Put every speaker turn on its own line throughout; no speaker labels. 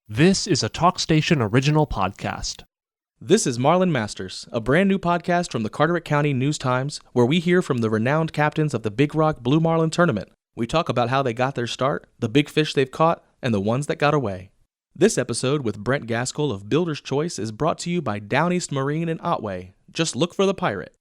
This is a TalkStation original podcast.
This is Marlin Masters, a brand new podcast from the Carteret County News-Times, where we hear from the renowned captains of the Big Rock Blue Marlin Tournament. We talk about how they got their start, the big fish they've caught, and the ones that got away. This episode with Brent Gaskill of Builder's Choice is brought to you by Downeast Marine in Otway. Just look for the pirate.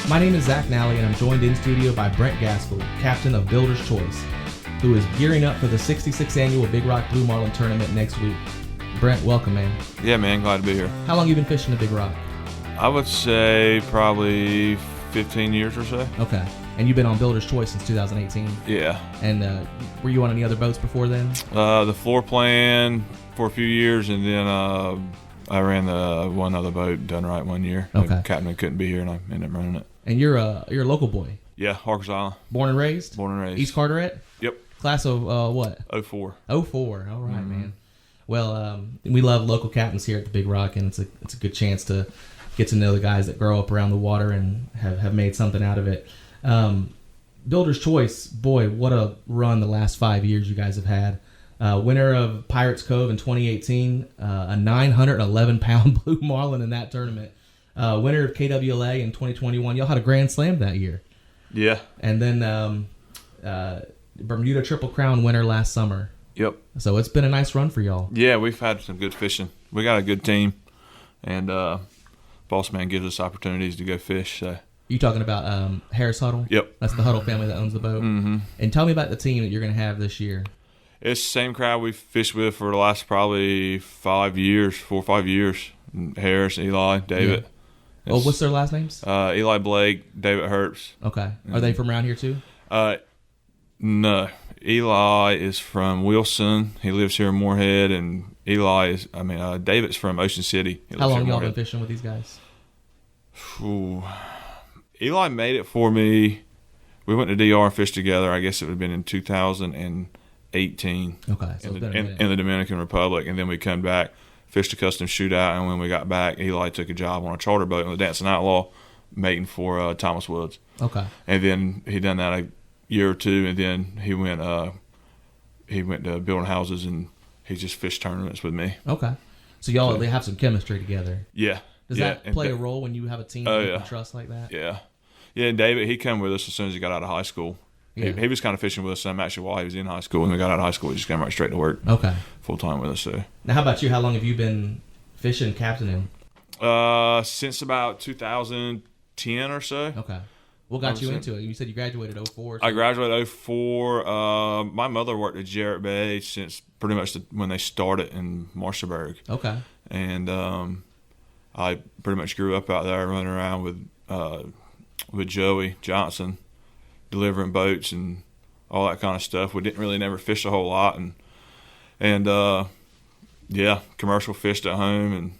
My name is Zach Nally, and I'm joined in studio by Brent Gaskill, captain of Builder's Choice, who is gearing up for the 66th annual Big Rock Blue Marlin Tournament next week. Brent, welcome, man.
Yeah, man, glad to be here.
How long you been fishing the Big Rock?
I would say probably 15 years or so.
Okay. And you've been on Builder's Choice since 2018?
Yeah.
And were you on any other boats before then?
The floor plan for a few years, and then I ran the one other boat done right 1 year.
Okay.
The captain couldn't be here, and I ended up running it.
And you're a local boy?
Yeah, Arkansas Island.
Born and raised?
Born and raised.
East Carteret?
Yep.
Class of what?
04.
04. All right, man. Well, we love local captains here at the Big Rock, and it's a good chance to get to know the guys that grow up around the water and have made something out of it. Builder's Choice, boy, what a run the last 5 years you guys have had. Winner of Pirates Cove in 2018, a 911-pound blue marlin in that tournament. Winner of KWLA in 2021. Y'all had a grand slam that year.
Yeah.
And then Bermuda Triple Crown winner last summer.
Yep.
So it's been a nice run for y'all.
Yeah, we've had some good fishing. We got a good team, and Boss Man gives us opportunities to go fish. So.
You talking about Harris Huddle?
Yep.
That's the Huddle family that owns the boat.
Mm-hmm.
And tell me about the team that you're going to have this year.
It's the same crowd we've fished with for the last probably 4 or 5 years. Harris, Eli, David.
Yeah. Oh, what's their last names?
Eli Blake, David Herbst.
Okay. Are they from around here too?
No. Eli is from Wilson. He lives here in Moorhead, and David's from Ocean City.
How long y'all been fishing with these guys?
Ooh. Eli made it for me. We went to DR and fished together. I guess it would have been in 2018.
Okay. So
in the Dominican Republic, and then we come back, fished a custom shootout, and when we got back, Eli took a job on a charter boat on the Dancing Outlaw, mating for Thomas Woods.
Okay.
And then he done that a year or two, and then he went to building houses, and he just fished tournaments with me.
Okay. So y'all they have some chemistry together.
Yeah.
Does that play a role when you have a team that you can trust like that?
Yeah. Yeah, and David, he came with us as soon as he got out of high school. Yeah. He was kind of fishing with us some actually while he was in high school. When we got out of high school, he just came right straight to work. Okay. Full time with us. So.
Now, how about you? How long have you been fishing, captaining?
Since about 2010 or so.
Okay. What got you into it? You said you graduated 04. So.
I graduated 04. My mother worked at Jarrett Bay since pretty much when they started in Marshallburg.
Okay.
And I pretty much grew up out there running around with Joey Johnson, delivering boats and all that kind of stuff. We didn't really never fish a whole lot, and commercial fished at home and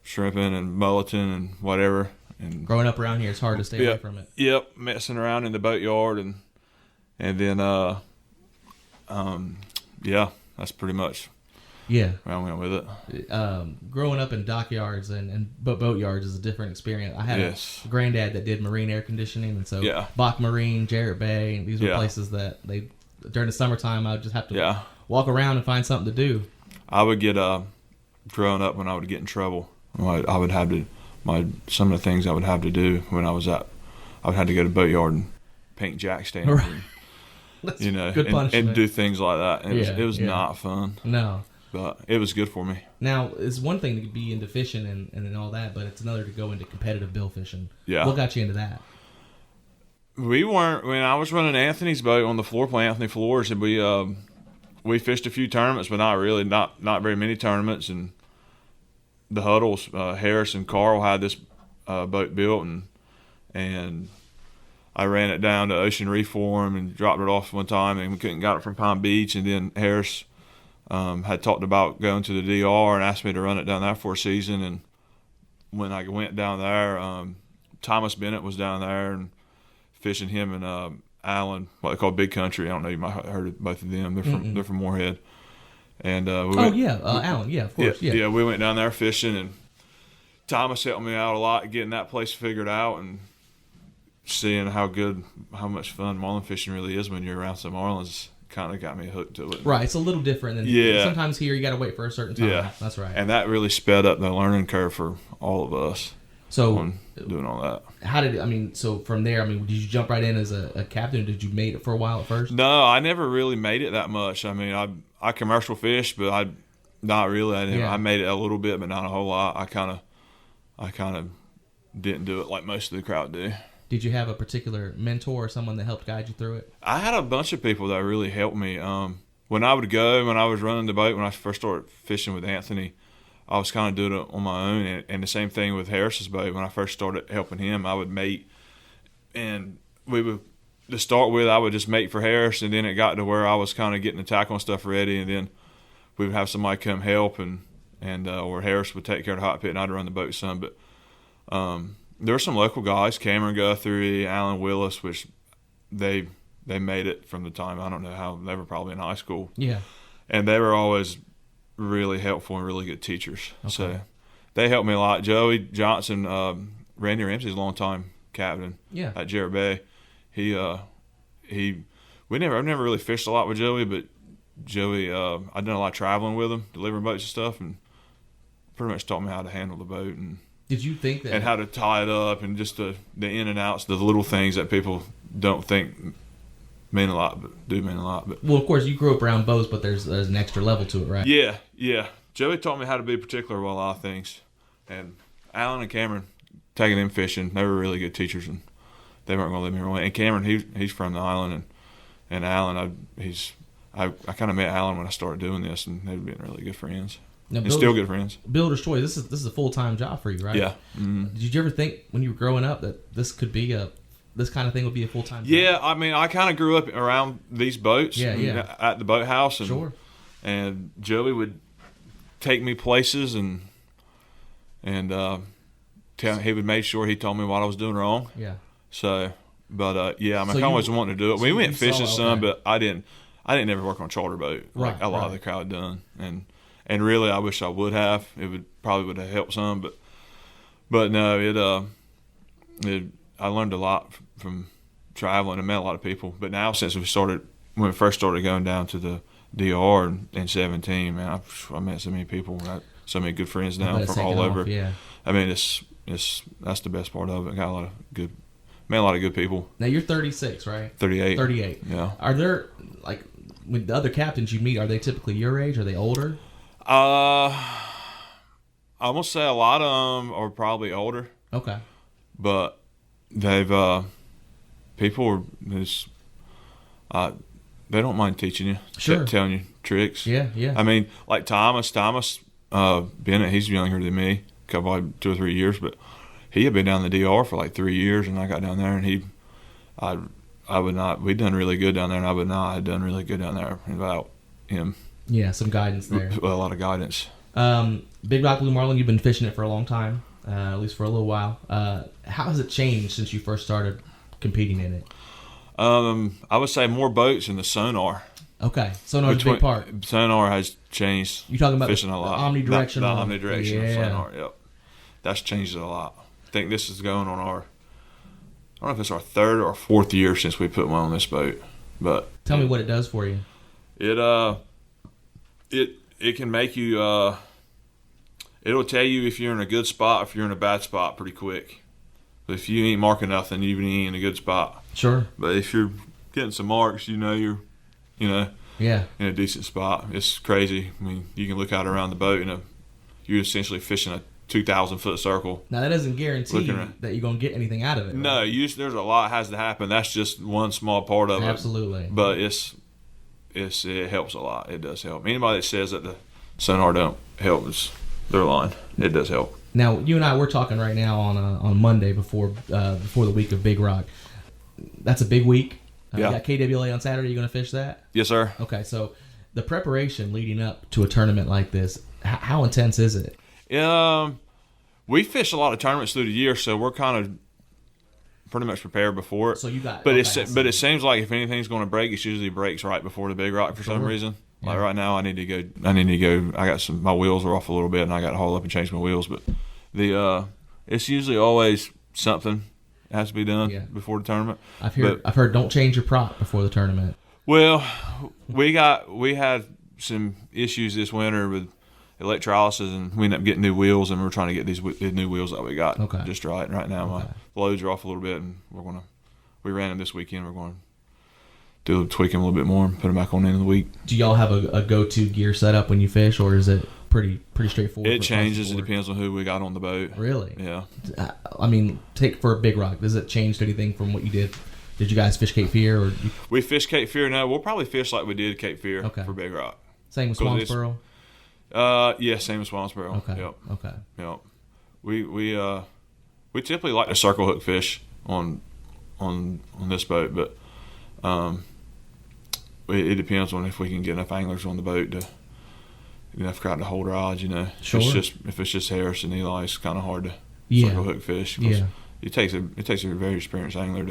shrimping and mulleting and whatever. And
growing up around here, it's hard to stay away from it.
Yep, messing around in the boatyard and then that's pretty much where I went with it.
Growing up in dockyards and boatyards is a different experience. I had a granddad that did marine air conditioning, and so Bach Marine, Jarrett Bay, these were places that during the summertime I would just have to walk around and find something to do.
I would get growing up when I would get in trouble. I would have to some of the things I would have to do when I would have to go to boatyard and paint jack stands,
right. Good punishment.
and do things like that. And it was not fun.
No.
But it was good for me.
Now, it's one thing to be into fishing and all that, but it's another to go into competitive bill fishing.
Yeah.
What got you into that?
We weren't, when I was running Anthony's boat on the floor play, Anthony Floors, and we fished a few tournaments, but not really, not very many tournaments. And the Huddles, Harris and Carl had this boat built, and I ran it down to Ocean Reef for him and dropped it off one time, and we couldn't got it from Palm Beach, and then Harris had talked about going to the DR and asked me to run it down there for a season. And when I went down there, Thomas Bennett was down there and fishing him and Allen, what they call Big Country. I don't know, you might have heard of both of them. They're from Moorhead. And
Allen, yeah, of course.
Yeah, we went down there fishing, and Thomas helped me out a lot getting that place figured out and seeing how much fun marlin fishing really is when you're around some marlins. Kind of got me hooked to it.
Right, it's a little different than sometimes here you got to wait for a certain time. Yeah, that's right.
And that really sped up the learning curve for all of us.
So
on doing all that.
So from there, did you jump right in as a captain, or did you mate it for a while at first?
No, I never really made it that much. I commercial fish, but I not really. I made it a little bit, but not a whole lot. I kind of didn't do it like most of the crowd do.
Did you have a particular mentor or someone that helped guide you through it?
I had a bunch of people that really helped me. When I was running the boat, when I first started fishing with Anthony, I was kind of doing it on my own. And the same thing with Harris's boat. When I first started helping him, I would mate. And to start with, I would just mate for Harris. And then it got to where I was kind of getting the tackle and stuff ready. And then we would have somebody come help, or Harris would take care of the hot pit, and I'd run the boat some. But there were some local guys, Cameron Guthrie, Alan Willis, which they made it from the time, I don't know how, they were probably in high school.
Yeah.
And they were always really helpful and really good teachers.
Okay.
So they helped me a lot. Joey Johnson, Randy Ramsey's a longtime captain at Jarrett Bay. I've never really fished a lot with Joey, but Joey, I've done a lot of traveling with him, delivering boats and stuff, and pretty much taught me how to handle the boat and
did you think that,
and how to tie it up, and just the in and outs, the little things that people don't think mean a lot, but do mean a lot. But
well, of course, you grew up around boats, but there's an extra level to it, right?
Yeah. Joey taught me how to be particular with a lot of things, and Alan and Cameron, taking them fishing, they were really good teachers, and they weren't going to leave me wrong. And Cameron, he's from the island, and Alan, I kind of met Alan when I started doing this, and they've been really good friends. Now, still good friends.
Builder's choice. This is a full-time job for you, right?
Yeah. Mm-hmm.
Did you ever think when you were growing up that this could be this kind of thing would be a full-time job?
Yeah, I kind of grew up around these boats. At the boathouse, and
sure.
And Joey would take me places, and he would make sure he told me what I was doing wrong.
Yeah.
So, but I always wanted to do it. We went fishing some, but I didn't ever work on a charter boat like a lot of the crowd done, and really, I wish I would have. It probably would have helped some, but no, I learned a lot from traveling and met a lot of people. But now, since when we first started going down to the DR in 2017, man, I met so many people, got so many good friends now from all over.
Yeah.
That's the best part of it. Met a lot of good people.
Now you're 36, right?
38.
38.
Yeah.
Are there, like, with the other captains you meet, are they typically your age? Are they older?
I almost say a lot of them are probably older.
Okay.
But they've people are just they don't mind teaching you, telling you tricks.
Yeah.
Like Thomas Bennett, he's younger than me, probably 2 or 3 years, but he had been down the DR for like 3 years, and I got down there, and we'd done really good down there, and I would not have done really good down there without him.
Yeah, some guidance there.
A lot of guidance.
Big Rock Blue Marlin, you've been fishing it for a long time, at least for a little while. How has it changed since you first started competing in it?
I would say more boats and the sonar.
Okay, sonar's a big part.
Sonar has changed.
You're talking about
fishing a lot.
Omnidirectional.
The omnidirectional sonar. Yep, that's changed it a lot. I think this is going on I don't know if it's our 3rd or 4th year since we put one on this boat. But
tell me what it does for you.
It can make you. It'll tell you if you're in a good spot, if you're in a bad spot, pretty quick. But if you ain't marking nothing, you ain't in a good spot.
Sure.
But if you're getting some marks, you're in a decent spot. It's crazy. You can look out around the boat and you're essentially fishing a 2,000-foot circle.
Now that doesn't guarantee that you're going to get anything out of it. Right?
No, there's a lot has to happen. That's just one small part of it.
Absolutely.
But it helps a lot. It does help. Anybody that says that the sonar don't help they're lying. It does help.
Now you and I we're talking right now on Monday before the week of Big Rock. That's a big week. You got KWLA on Saturday. You going to fish that?
Yes, sir.
Okay, so the preparation leading up to a tournament like this, how intense is it?
We fish a lot of tournaments through the year, so we're kind of pretty much prepared before it.
So you got,
but it seems like if anything's going to break, it usually breaks right before the Big Rock for some reason. Yeah. Like right now, I need to go. I got my wheels are off a little bit, and I got to haul up and change my wheels. But It's usually always something that has to be done before the tournament.
I've heard don't change your prop before the tournament.
Well, we had some issues this winter with electrolysis, and we ended up getting new wheels, and we're trying to get these new wheels that we got just right. And right now, my loads are off a little bit, and we ran them this weekend. We're going to tweak them a little bit more and put them back on the end of the week.
Do y'all have a go-to gear setup when you fish, or is it pretty straightforward?
It changes. It depends on who we got on the boat.
Really?
Yeah.
I mean, take for a Big Rock. Does it change anything from what you did? Did you guys fish Cape Fear? Or
we fish Cape Fear now. We'll probably fish like we did Cape Fear for Big Rock.
Same with Swansboro?
Yeah, same as Swansboro.
Okay.
Yep.
Okay.
Yep. We typically like to circle hook fish on this boat, but it depends on if we can get enough anglers on the boat to enough crowd to hold rods.
Sure.
If it's just Harris and Eli, it's kind of hard to circle hook fish. It takes a very experienced angler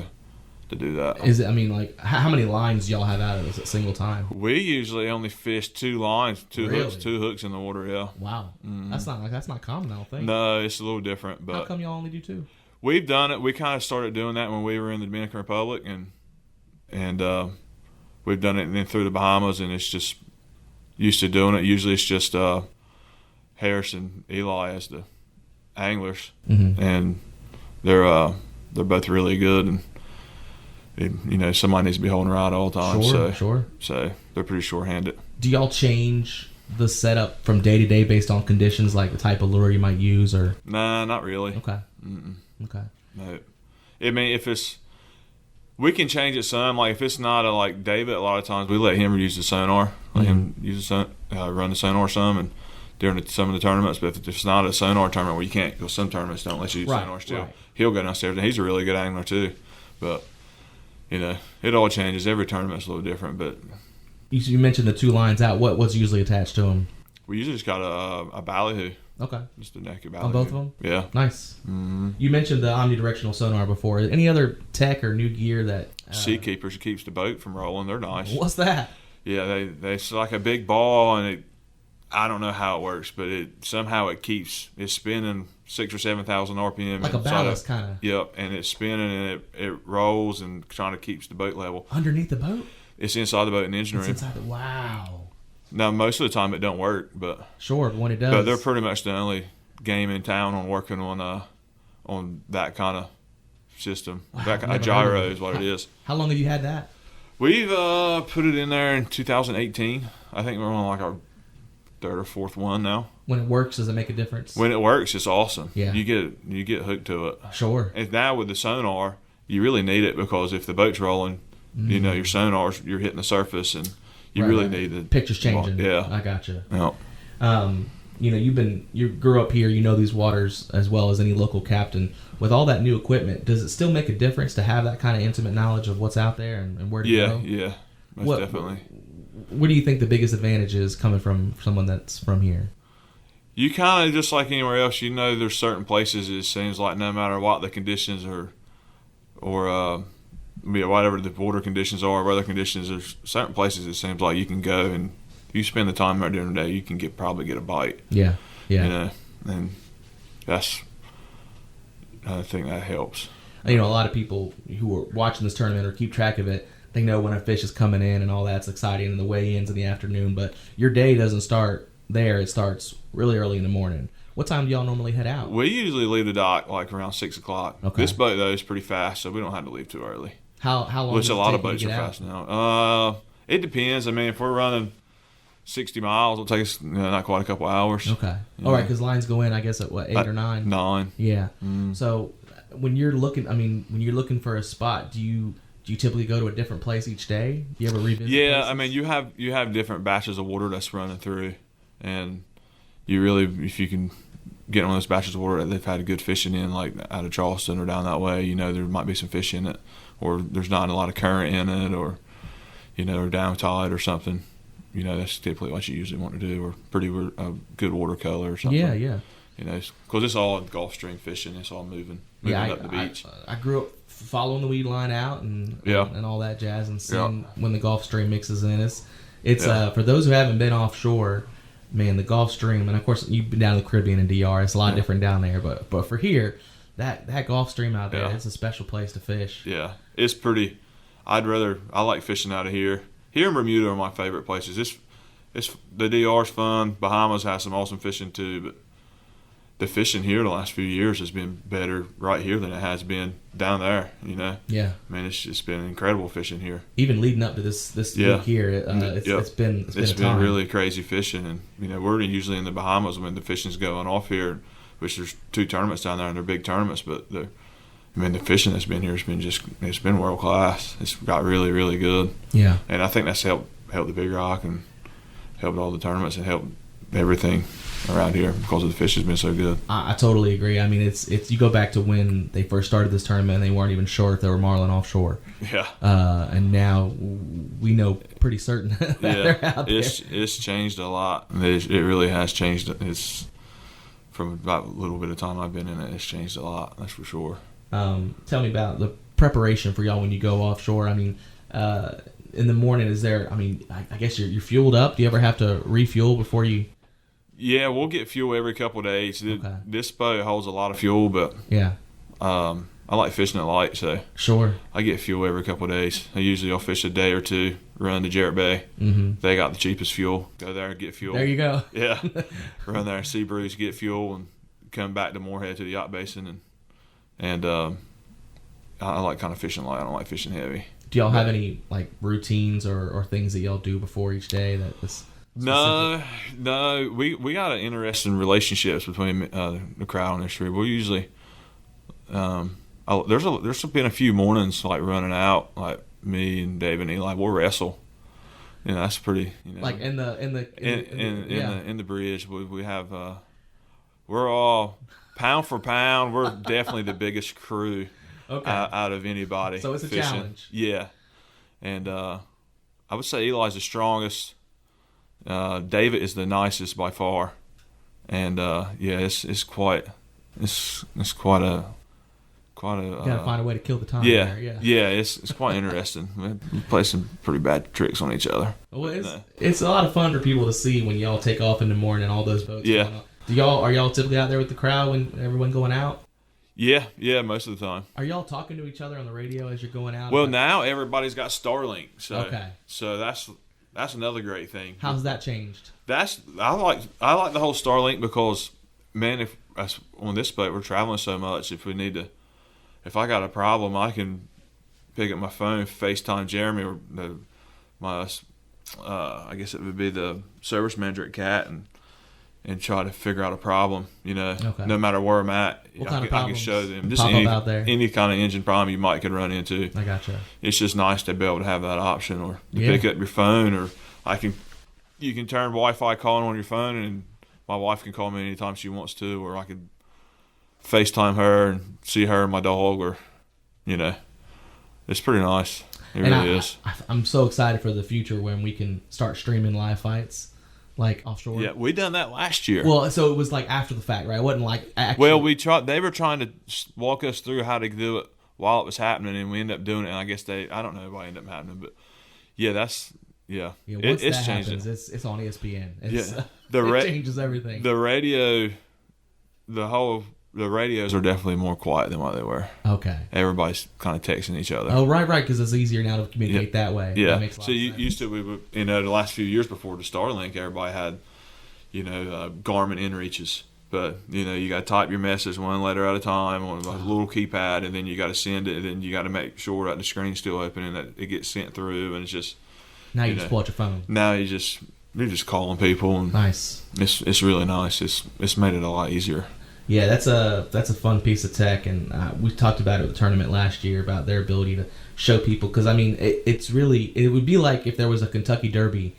to do that.
Is it? I mean, like, how many lines do y'all have out of this at a single time?
We usually only fish 2 lines, two
Really?
hooks in the water. Yeah.
Wow. Mm-hmm. That's not common, I don't think.
No, it's a little different. But
how come y'all only do 2?
We've done it. We kind of started doing that when we were in the Dominican Republic, and we've done it then through the Bahamas, and it's just used to doing it. Usually, it's just Harris and Eli as the anglers, and they're both really good, and somebody needs to be holding a rod all the time.
Sure.
So they're pretty short-handed.
Do y'all change the setup from day to day based on conditions, like the type of lure you might use, or?
Nah, not really.
Okay.
Mm-mm.
Okay.
No. I mean, we can change it some. Like if it's not like David, a lot of times we let him use the sonar, him use run the sonar some, and during some of the tournaments. But if it's not a sonar tournament where you can't, because some tournaments don't let you use sonar still, he'll go downstairs, and he's a really good angler too. But it all changes. Every tournament's a little different. But
you mentioned the 2 lines out. What's usually attached to them?
We usually just got a ballyhoo.
Okay.
Just a naked ballyhoo.
On both of them?
Yeah.
Nice.
Mm-hmm.
You mentioned the omnidirectional sonar before. Any other tech or new gear that...
Sea Keepers keeps the boat from rolling. They're nice.
What's that?
Yeah, it's like a big ball, and I don't know how it works, but somehow it's spinning 6,000 or 7,000 RPM.
Like a ballast kind of.
Yep, and it's spinning, and it rolls and trying to keep the boat level.
Underneath the boat?
It's inside the boat in the engine room.
Wow.
Now, most of the time it don't work, but
sure, when it does.
But they're pretty much the only game in town on working on that kind of system.
Wow,
that kind of gyro is what it is.
How long have you had that?
We've put it in there in 2018. I think we're on like our 3rd or 4th one now.
When it works, does it make a difference?
When it works, it's awesome.
Yeah.
You get hooked to it.
Sure.
And now with the sonar, you really need it, because if the boat's rolling, your sonars, you're hitting the surface, and you really need the
picture's changing.
Yeah.
I gotcha.
Yeah.
You grew up here, you know these waters as well as any local captain. With all that new equipment, does it still make a difference to have that kind of intimate knowledge of what's out there and where to go?
Yeah, most definitely.
What do you think the biggest advantage is coming from someone that's from here?
You kind of, just like anywhere else, there's certain places it seems like no matter what the conditions or whatever the water conditions are, weather conditions, there's certain places it seems like you can go, and if you spend the time there during the day, you can probably get a bite.
Yeah.
And I think that helps.
A lot of people who are watching this tournament or keep track of it, they know when a fish is coming in and all that's exciting, and the weigh-ins in the afternoon, but your day doesn't start there. It starts really early in the morning. What time do y'all normally head out?
We usually leave the dock like around 6 o'clock.
Okay.
This boat, though, is pretty fast, so we don't have to leave too early.
How long
Which
does it
a lot
take
of boats
you
are
to get
fast now. It depends. I mean, if we're running 60 miles, it'll take us not quite a couple hours.
Okay. All right, because lines go in, I guess, at what, 8 or 9?
9.
Yeah. So when you're looking for a spot, do you typically go to a different place each day? Do you ever revisit
Yeah,
places?
I mean, you have different batches of water that's running through, and you really, if you can get on those batches of water that they've had good fishing in, like out of Charleston or down that way, there might be some fish in it, or there's not a lot of current in it, or or down tide or something. That's typically what you usually want to do, or pretty good water color or something.
Yeah.
Because it's all Gulf Stream fishing. It's all moving up the beach.
I grew up following the weed line out and all that jazz, and seeing when the Gulf Stream mixes in. It's for those who haven't been offshore, man, the Gulf Stream, and of course you've been down to the Caribbean and DR. It's a lot different down there, but for here, that Gulf Stream out there, it's a special place to fish.
Yeah, it's pretty. I like fishing out of here. Here in Bermuda are my favorite places. It's the DR's fun. Bahamas has some awesome fishing too, but the fishing here the last few years has been better right here than it has been down there.
Yeah.
Man, it's been incredible fishing here.
Even leading up to this week here, it's been
really crazy fishing, and we're usually in the Bahamas when the fishing's going off here, which there's 2 tournaments down there and they're big tournaments, but the fishing that's been here it's been world class. It's got really, really good.
Yeah.
And I think that's helped the Big Rock and helped all the tournaments and helped everything around here because of the fish has been so good.
I totally agree. I mean, it's you go back to when they first started this tournament and they weren't even sure if they were marlin offshore.
Yeah.
And now we know pretty certain that they're out there.
It's changed a lot. It really has changed. It's from about a little bit of time I've been in it. It's changed a lot. That's for sure.
Tell me about the preparation for y'all when you go offshore. I mean, in the morning, is there? I mean, I guess you're fueled up. Do you ever have to refuel before you?
Yeah, we'll get fuel every couple of days.
Okay.
This boat holds a lot of fuel, but
yeah,
I like fishing at light, so
sure.
I get fuel every couple of days. I'll fish a day or two, run to Jarrett Bay.
Mm-hmm.
They got the cheapest fuel. Go there and get fuel.
There you go.
Yeah, run there, Sea Breeze, get fuel, and come back to Moorhead to the yacht basin, and I like kind of fishing light. I don't like fishing heavy.
Do y'all have any like routines or things that y'all do before each day that was?
No. We got an interesting relationships between the crowd on this trip. We usually there's been a few mornings like running out, like me and Dave and Eli. We'll wrestle. That's pretty.
Like in the
bridge, we have we're all pound for pound. We're definitely the biggest crew out of anybody.
So it's a
fishing.
challenge.
Yeah, and I would say Eli's the strongest. David is the nicest by far, and it's quite a
gotta find a way to kill the time.
It's quite interesting. We play some pretty bad tricks on each other.
Well, it's a lot of fun for people to see when y'all take off in the morning and all those boats.
Yeah.
Are y'all typically out there with the crowd when everyone going out?
Yeah, most of the time.
Are y'all talking to each other on the radio as you're going out?
Well, now everybody's got Starlink, so that's another great thing.
How's that changed?
I like the whole Starlink because, man, if on this boat we're traveling so much, if I got a problem, I can pick up my phone, FaceTime Jeremy or I guess it would be the service manager at CAT and try to figure out a problem. No matter where I'm at, I can show them just any kind of engine problem you could run into.
I gotcha.
It's just nice to be able to have that option, or to pick up your phone, or you can turn Wi-Fi calling on your phone, and my wife can call me anytime she wants to, or I could FaceTime her and see her and my dog, or it's pretty nice. It really is.
I'm so excited for the future when we can start streaming live fights. Like offshore.
Yeah, we done that last year.
Well, so it was like after the fact, right? It wasn't like actually.
Well, we tried. They were trying to walk us through how to do it while it was happening, and we ended up doing it. And I guess I don't know why it ended up happening, but it's changing.
It's on ESPN.
It
changes everything.
The radios are definitely more quiet than what they were.
Okay.
Everybody's kind of texting each other.
Oh, right, because it's easier now to communicate that way.
Yeah.
That makes a lot of sense.
Used to, the last few years before the Starlink, everybody had, Garmin inReaches. But, you got to type your message one letter at a time on a little keypad, and then you got to send it, and then you got to make sure that the screen's still open and that it gets sent through, and it's just...
Now you just pull out your phone.
Now you're just calling people. And
nice.
It's really nice. It's made it a lot easier.
Yeah, that's a fun piece of tech, and we talked about it at the tournament last year about their ability to show people. Because it would be like if there was a Kentucky Derby,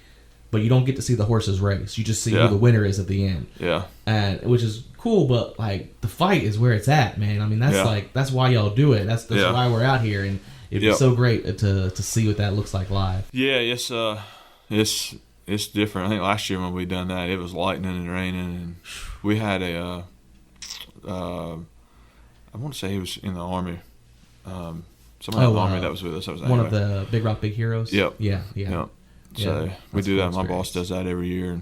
but you don't get to see the horses race. You just see who the winner is at the end.
Yeah,
and which is cool, but like the fight is where it's at, man. I mean, that's why y'all do it. That's why we're out here, and it'd be so great to see what that looks like live.
Yeah, it's different. I think last year when we done that, it was lightning and raining, and we had I want to say he was in the Army. Somebody in the Army that was with us.
One of the Big Rock Big Heroes?
Yep.
Yeah.
So we do that. My boss does that every year.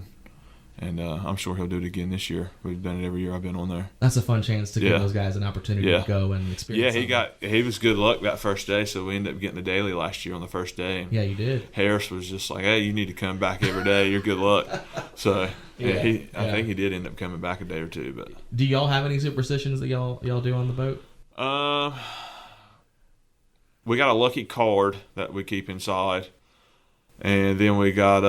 And I'm sure he'll do it again this year. We've done it every year I've been on there.
That's a fun chance to give those guys an opportunity to go and experience.
Yeah, he was good luck that first day, so we ended up getting the daily last year on the first day. And
yeah, you did.
Harris was just like, "Hey, you need to come back every day. You're good luck." So I think he did end up coming back a day or two. But
do y'all have any superstitions that y'all do on the boat?
We got a lucky card that we keep inside, and then we got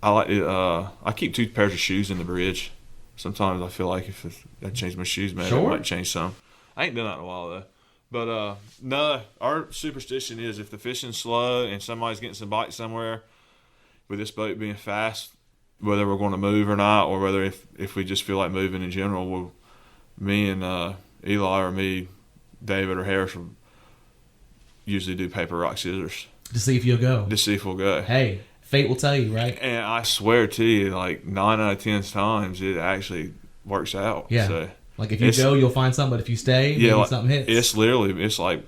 I keep 2 pairs of shoes in the bridge. Sometimes I feel like if I change my shoes, maybe I might change some. I ain't done that in a while though. But no, our superstition is if the fishing's slow and somebody's getting some bites somewhere, with this boat being fast, whether we're going to move or not, or whether if we just feel like moving in general, me and Eli or me, David or Harris will usually do paper, rock, scissors.
To see if you'll go.
To see if we'll go.
Hey, fate will tell you, right?
And I swear to you, like 9 out of 10 times, it actually works out.
Yeah.
So
like if you go, you'll find something, but if you stay, maybe something hits.
It's like,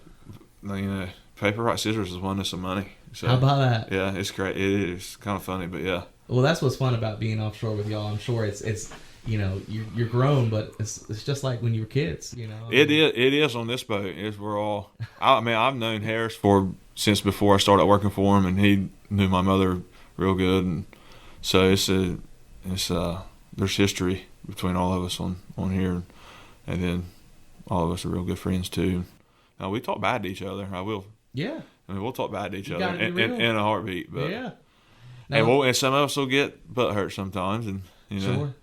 paper, rock, scissors is winning some money. So,
how about that?
Yeah, it's great. It is kind of funny, but yeah.
Well, that's what's fun about being offshore with y'all. I'm sure it's you're grown, but it's just like when you were kids,
It is on this boat. We're all. I've known Harris since before I started working for him, and he knew my mother real good, and so there's history between all of us on here, and then all of us are real good friends too. Now we talk bad to each other. I will.
Yeah.
We'll talk bad to each other in a heartbeat, but
yeah.
And some of us will get butt hurt sometimes, and
sure.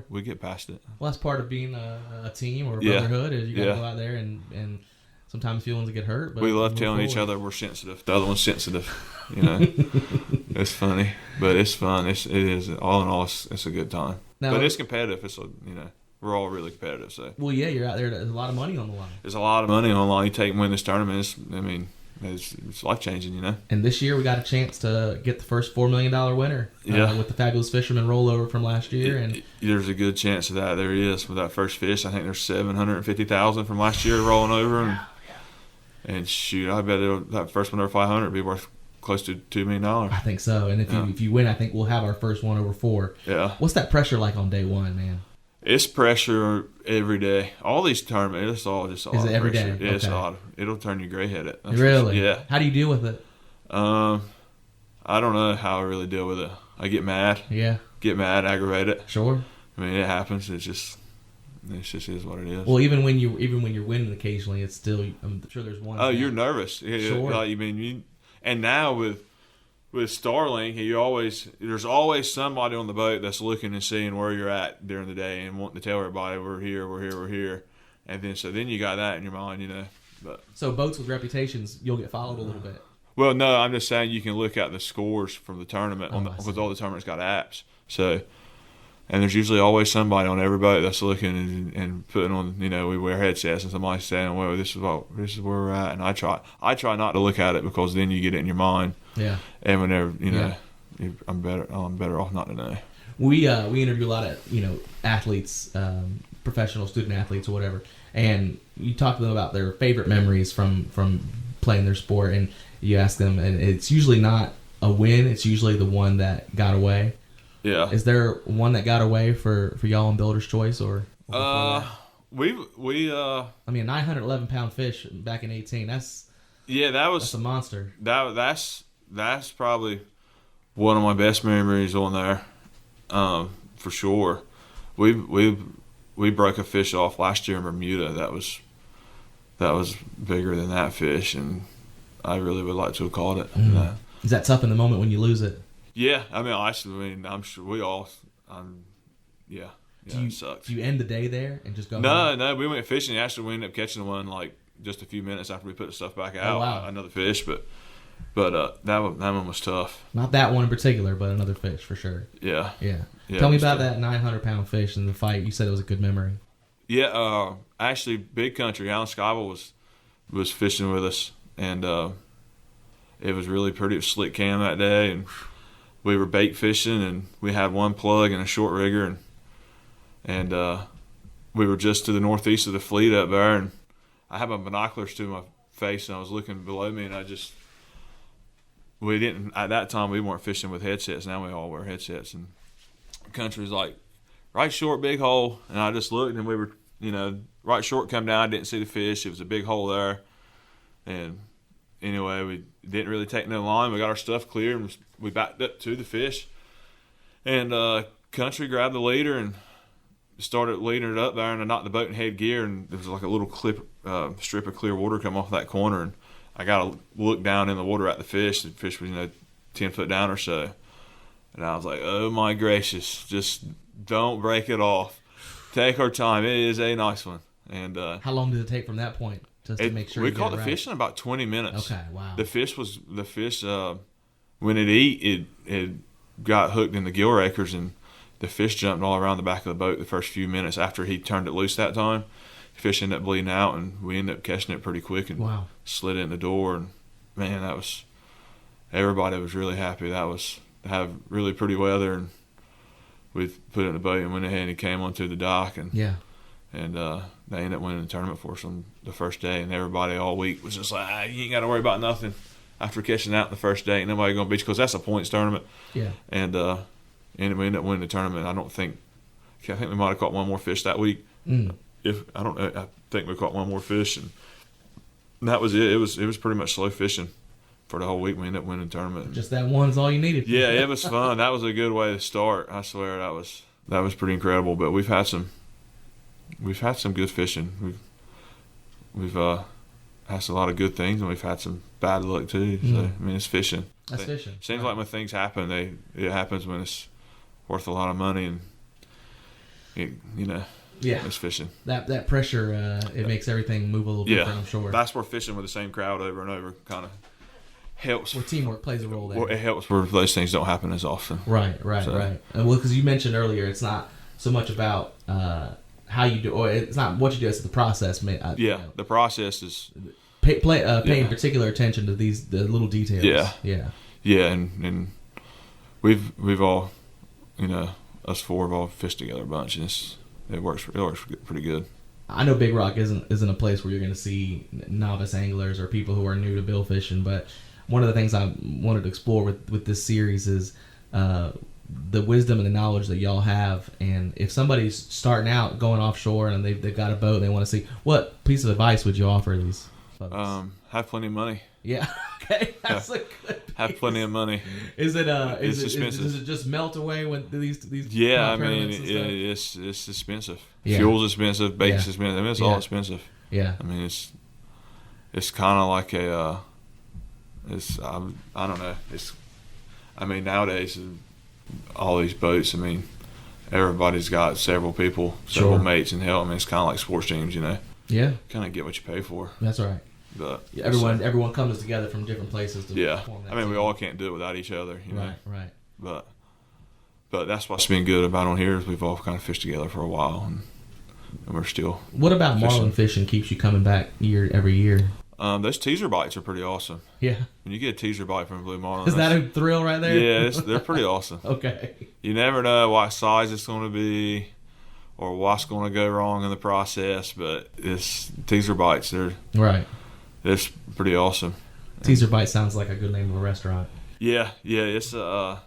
we get past it.
Well, that's part of being a team or a brotherhood. Is you got to go out there and sometimes feelings get hurt. But
we love telling each other we're sensitive. The other one's sensitive. It's funny, but it's fun. It is all in all, it's a good time.
Now,
but it's competitive. We're all really competitive. So
well, yeah, you're out there. There's a lot of money on the line.
There's a lot of money on the line. You win this tournament. It's life changing,
And this year we got a chance to get the first $4 million winner. With the Fabulous Fisherman rollover from last year, and
there's a good chance of that. There is with that first fish. I think there's $750,000 from last year rolling over, and shoot, I bet that first one over 500 would be worth close to $2 million.
I think so. And if you win, I think we'll have our first one over 4.
Yeah.
What's that pressure like on day one, man?
It's pressure every day. All these tournaments, it's all just a lot of
every
pressure.
day?
Yeah, it's
Okay.
a lot. It'll turn you gray-headed.
Really?
Yeah.
How do you deal with it?
I don't know how I really deal with it. I get mad.
Yeah.
Get mad, aggravate it.
Sure.
It happens. It just is what it is.
Well, even when you're winning occasionally, it's still. I'm sure there's one.
Oh, you're nervous. Yeah,
sure.
And now with Starlink, there's always somebody on the boat that's looking and seeing where you're at during the day and wanting to tell everybody we're here, and then you got that in your mind, But
so boats with reputations, you'll get followed a little bit.
Well, no, I'm just saying you can look at the scores from the tournament because all the tournaments got apps. So, and there's usually always somebody on every boat that's looking and putting on. We wear headsets and somebody's saying, "Well, this is where we're at." And I try not to look at it because then you get it in your mind.
Yeah.
And whenever I'm better off not to know.
We interview a lot of athletes, professional student athletes or whatever, and you talk to them about their favorite memories from playing their sport, and you ask them, and it's usually not a win. It's usually the one that got away.
Yeah.
Is there one that got away for y'all in Builder's Choice or?
We
I mean, a 911-pound fish back in 2018. That's a monster.
That's probably one of my best memories on there, for sure. We broke a fish off last year in Bermuda. That was bigger than that fish, and I really would like to have caught it.
Mm. Is that tough in the moment when you lose it?
Yeah, I'm sure we all. It sucks.
Do you end the day there and just go?
No, we went fishing. Actually, we ended up catching one like just a few minutes after we put the stuff back out.
Oh, wow.
Another fish, but that one was tough.
Not that one in particular, but another fish for sure.
Yeah.
Tell me about that 900-pound fish in the fight. You said it was a good memory.
Yeah, actually, Big Country, Alan Skyble was fishing with us, and it was really pretty. It was slick cam that day, and we were bait fishing, and we had one plug and a short rigger, and we were just to the northeast of the fleet up there, and I had my binoculars to my face, and I was looking below me, and we didn't, at that time, we weren't fishing with headsets. Now we all wear headsets, and Country was like, right short, big hole. And I just looked, and we were, right short come down. I didn't see the fish. It was a big hole there. And anyway, we didn't really take no line. We got our stuff clear, and we backed up to the fish. And Country grabbed the leader and started leading it up there, and I knocked the boat in head gear, and there was like a little strip of clear water come off that corner, and I got to look down in the water at the fish. The fish was 10 foot down or so, and I was like, oh my gracious, just don't break it off. Take our time. It is a nice one. And
how long did it take from that point just to make sure
we
you
caught
get it
the
right?
fish in about 20 minutes?
Okay, wow.
The fish when it got hooked in the gill rakers, and the fish jumped all around the back of the boat the first few minutes after he turned it loose that time. The fish ended up bleeding out, and we ended up catching it pretty quick and slid it in the door. And, man, everybody was really happy. That was to have really pretty weather, and we put it in the boat and went ahead and he came onto the dock. And they ended up winning the tournament for us on the first day. And everybody all week was just like, you ain't got to worry about nothing. After catching out the first day, ain't nobody going to beat you, because that's a points tournament.
Yeah.
And we ended up winning the tournament. I think we might have caught one more fish that week. I think we caught one more fish, and that was it. It was pretty much slow fishing for the whole week. We ended up winning the tournament.
Just that one's all you needed.
Yeah, it was fun. That was a good way to start. I swear that was pretty incredible. But we've had some good fishing. We've had a lot of good things, and we've had some bad luck too. So I mean, it's fishing.
That's fishing.
Seems like when things happen, it happens when it's worth a lot of money, and it's fishing.
That pressure, it makes everything move a little different, I'm sure.
That's where fishing with the same crowd over and over kind of helps.
Where teamwork plays a role there.
Well, it helps where those things don't happen as often.
Right. Well, because you mentioned earlier, it's not so much about how you do, or it's not what you do, it's the process.
The process is
paying particular attention to the little details.
Yeah, and we've all, us four have all fished together a bunch, and it works pretty good.
I know Big Rock isn't a place where you're going to see novice anglers or people who are new to bill fishing, but one of the things I wanted to explore with this series is the wisdom and the knowledge that y'all have. And if somebody's starting out going offshore and they've got a boat and they want to see, what piece of advice would you offer these folks?
Have plenty of money.
Yeah. Okay. That's a good piece.
Have plenty of money.
Is it
expensive.
Does it just melt away when these
Yeah, I mean it's expensive.
Yeah.
Fuel's expensive, bait's expensive. I mean, it's all expensive.
Yeah.
I mean, it's kind of like I don't know. Nowadays all these boats, I mean, everybody's got several people, several mates and help. I mean, it's kind of like sports teams,
Yeah.
Kind of get what you pay for.
That's right.
But
everyone comes together from different places to form that team.
we all can't do it without each other,
Right.
But that's what's been good about on here is we've all kind of fished together for a while, and we're still.
What about
fishing.
marlin fishing keeps you coming back every year?
Those teaser bites are pretty awesome.
Yeah.
When you get a teaser bite from a blue marlin,
Is that a thrill right there?
Yeah, they're pretty awesome.
Okay.
You never know what size it's going to be or what's going to go wrong in the process, but it's teaser bites. It's pretty awesome.
Teaser bite sounds like a good name of a restaurant.
Yeah, it's a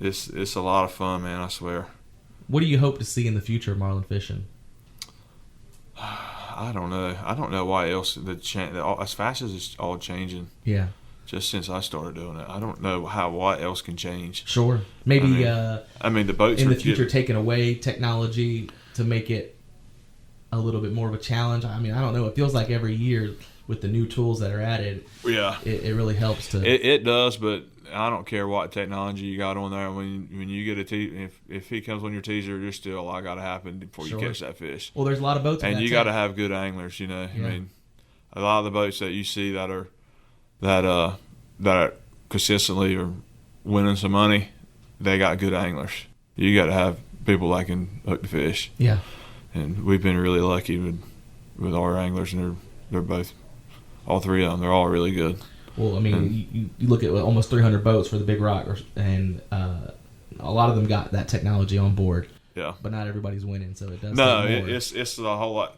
lot of fun, man. I swear.
What do you hope to see in the future of marlin fishing?
I don't know why else as fast as it's all changing.
Yeah.
Just since I started doing it, I don't know what else can change.
Sure. Maybe.
The boats
in the future taking away technology to make it a little bit more of a challenge. I mean, I don't know. It feels like every year with the new tools that are added, it really helps to.
It does, but I don't care what technology you got on there. When you get a teaser, if he comes on your teaser, you're still a lot got to happen before you catch that fish.
Well, there's a lot of boats,
and you got to have good anglers. I mean, a lot of the boats that you see that are consistently are winning some money, they got good anglers. You got to have people that can hook the fish.
Yeah.
And we've been really lucky with our anglers, and they're both, all three of them, they're all really good.
Well, I mean, you look at almost 300 boats for the Big Rock, and a lot of them got that technology on board.
Yeah.
But not everybody's winning, so it does.
No, it's the whole lot.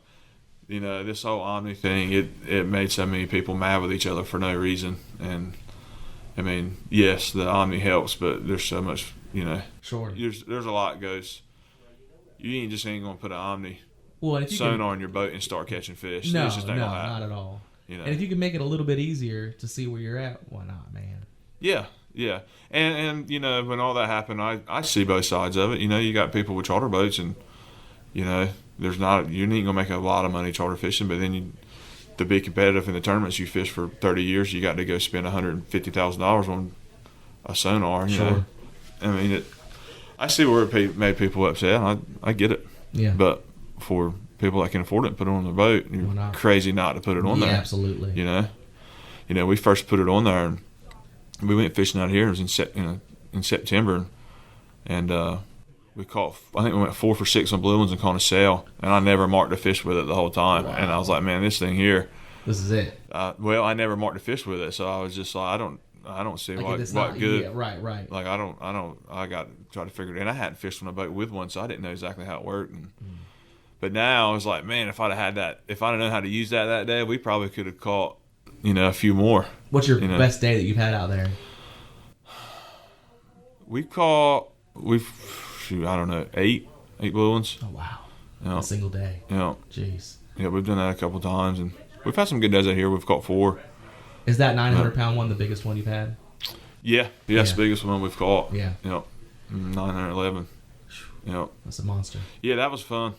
This whole Omni thing, it made so many people mad with each other for no reason. And I mean, yes, the Omni helps, but there's so much you know.
Sure.
There's a lot that goes. You just ain't gonna put an Omni
Well, if you
sonar on your boat and start catching fish.
no,
It's just ain't gonna happen.
not at all.
You know.
And if you can make it a little bit easier to see where you're at, why not, man?
Yeah, yeah. And you know, when all that happened, I see both sides of it. You know, you got people with charter boats, and you know, you ain't gonna make a lot of money charter fishing, but then to be competitive in the tournaments you fish for 30 years, you got to go spend $150,000 on a sonar. You know, I mean, I see where it made people upset. I get it.
Yeah.
But for people that can afford it and put it on their boat, you're crazy not to put it on there.
Absolutely.
You know, we first put it on there, and we went fishing out here. It was in September, and we caught. I think we went 4 for 6 on blue ones and caught a sail, and I never marked a fish with it the whole time. Wow. And I was like, man, this thing here.
This is it.
Well, I never marked a fish with it, so I was just like, I don't see what good.
Yeah, right.
Like I got to try to figure it. And I hadn't fished on a boat with one, so I didn't know exactly how it worked. But now I was like, man, if I'd have known how to use that day, we probably could have caught, you know, a few more.
What's your best day that you've had out there?
I don't know, eight blue ones.
Oh wow!
Yeah.
A single day.
Yeah.
Jeez.
Yeah, we've done that a couple times, and we've had some good days out here. We've caught 4.
Is that 900-pound one the biggest one you've had?
Yeah, it's the biggest one we've caught.
Yeah.
911. Yeah.
That's a monster.
Yeah, that was fun.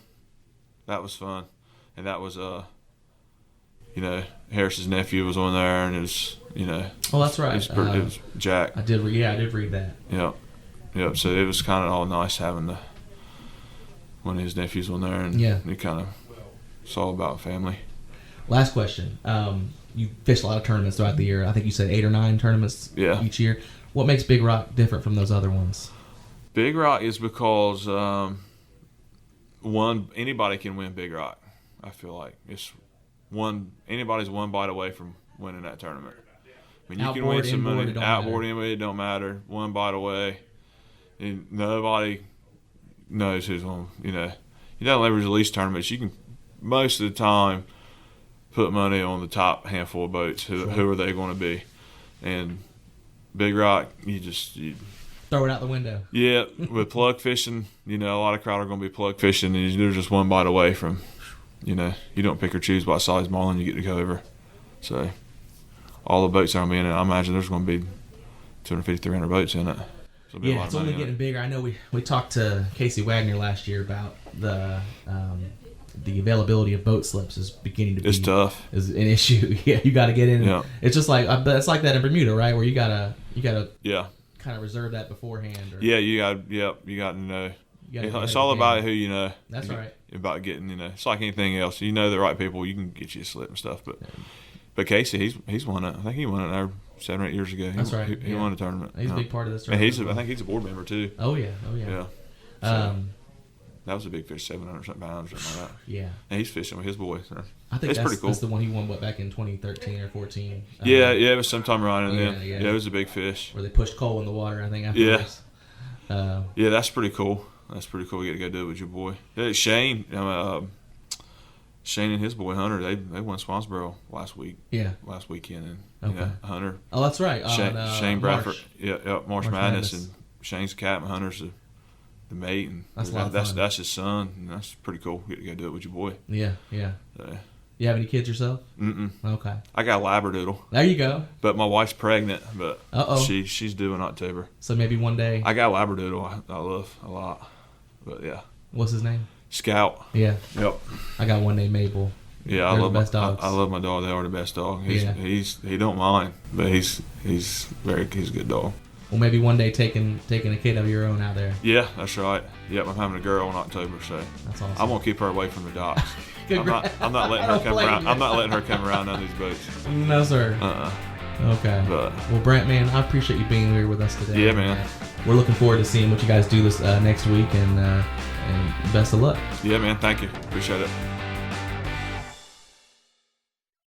And that was you know, Harris's nephew was on there, and it was, you know.
Oh, that's right.
It was Jack.
I did read that.
Yeah. Yeah, so it was kind of all nice having one of his nephews on there, and it kind of it's all about family.
Last question. You fished a lot of tournaments throughout the year. I think you said 8 or 9 tournaments each year. What makes Big Rock different from those other ones?
Big Rock is because anybody can win Big Rock. I feel like anybody's one bite away from winning that tournament. I mean, you can win some money. Outboard, inboard, it don't matter. One bite away. And nobody knows who's on. You know, you don't leverage release tournaments. You can most of the time put money on the top handful of boats. Who are they going to be? And Big Rock, you
throw it out the window.
Yeah, with plug fishing, you know, a lot of crowd are going to be plug fishing, and they're just one bite away from, you know, you don't pick or choose by size marlin you get to go over. So all the boats are going to be in it. I imagine there's going to be 250, 300 boats in it.
Yeah, it's only getting bigger. I know we talked to Casey Wagner last year about the availability of boat slips is beginning to be
tough.
Is an issue. Yeah, you got to get in.
Yeah.
It's just like it's like that in Bermuda, right? Where you gotta kind of reserve that beforehand.
You got to know. It's all about who you know.
That's right.
About getting, you know, it's like anything else. You know the right people, you can get you a slip and stuff. But Casey, he's won it. I think he won it there 7 or 8 years ago.
That's right.
He won a tournament.
He's a big part of this.
And I think he's a board member too.
Oh yeah.
So, that was a big fish, 700 something pounds or something like that.
Yeah.
And he's fishing with his boy. So
I think
it's pretty cool.
That's the one he won back in 2013 or 14.
Yeah, it was sometime around in there.
Yeah,
it was a big fish.
Where they pushed Cole in the water, I think. Afterwards.
Yeah, that's pretty cool. That's pretty cool. You get to go do it with your boy. Shane and his boy Hunter, they won Swansboro last week.
Yeah.
Last weekend,
and
Hunter.
Oh, that's right.
Shane Bradford.
March.
March Madness, and Shane's the captain. Hunter's the mate, and that's his son. And that's pretty cool. You get to go do it with your boy.
Yeah. So, you have any kids yourself?
Mm-mm.
Okay.
I got a Labradoodle.
There you go.
But my wife's pregnant, but she's due in October.
So maybe one day.
I got a Labradoodle I love a lot. But yeah.
What's his name?
Scout.
Yeah.
Yep.
I got one named Mabel.
Yeah, I love the best dogs. I love my dog. They are the best dog. He don't mind, but he's a good dog.
Well, maybe one day taking a kid of your own out there.
Yeah, that's right. Yep, I'm having a girl in October, so
that's awesome.
I'm gonna keep her away from the docks. I'm not letting her come around. I'm not letting her come around on these boats.
No, sir. Okay. Well, Brent, man, I appreciate you being here with us today.
Yeah, man.
We're looking forward to seeing what you guys do this next week, and best of luck.
Yeah, man. Thank you. Appreciate it.